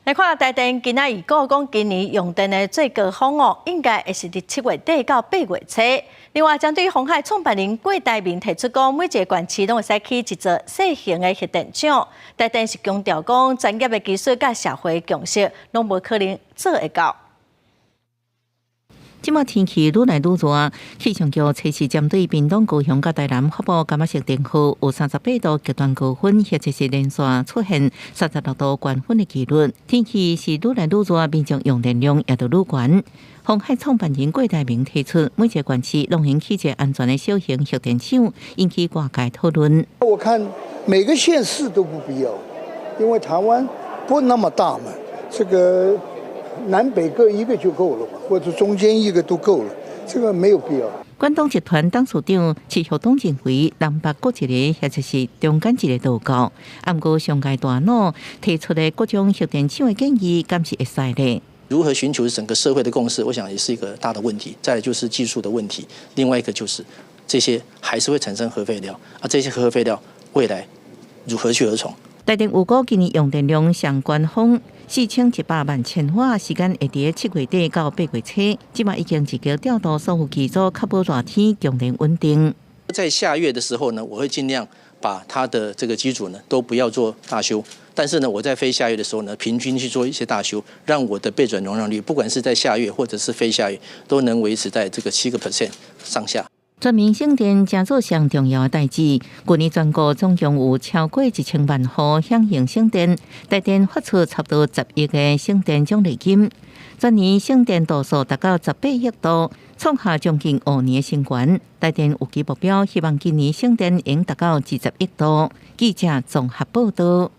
来看台电今仔预告讲，今年用电的最高峰应该会是伫7月底到8月初。另外，针对鸿海创办人郭台铭提出讲，每一个县市拢会使起一座小型的核电厂。台电是强调讲，专业的技术甲社会共识，拢无可能做会到。即马天气愈来愈热，气象局测试针对屏东、高雄、甲台南发布柑仔色电号，有38度极端高温，或者是连续出现36度高温的几率。天气是愈来愈热，民众用电量也就愈悬。鸿海创办人郭台铭提出，每一个县市拢应起一个安全的小型核电厂，引起外界讨论。我看每个县市都不必要，因为台湾不那么大嘛，这个。南北各一个就够了嘛，或者中间一个都够了，这个没有必要。关东集团董事长徐旭东认为，南北各一个或者是中间一个都够。不过上届大脑提出的各种核电厂的建议，敢是会使的。如何寻求整个社会的共识，我想也是一个大的问题。再来就是技术的问题，另外一个就是这些还是会产生核废料，这些核废料未来如何去而从？台电预估今年用电量上高峰4100万千瓦，时间会伫7月底到8月初。即马已经自己调度所有机组，确保热天供电稳定。在下月的时候呢，我会尽量把它的这个机组呢都不要做大修，但是呢，我在非下月的时候呢，平均去做一些大修，让我的备转容量率，不管是在下月或者是非下月，都能维持在这个7% 上下。全民省电真做上重要的代志。去年全国总共有超过1000万户响应省电，台电发出差不多10亿的省电奖励金，全年省电度数达到18亿度，创下将近5年的新高。台电有其目标，希望今年省电应达到20亿度。记者综合报道。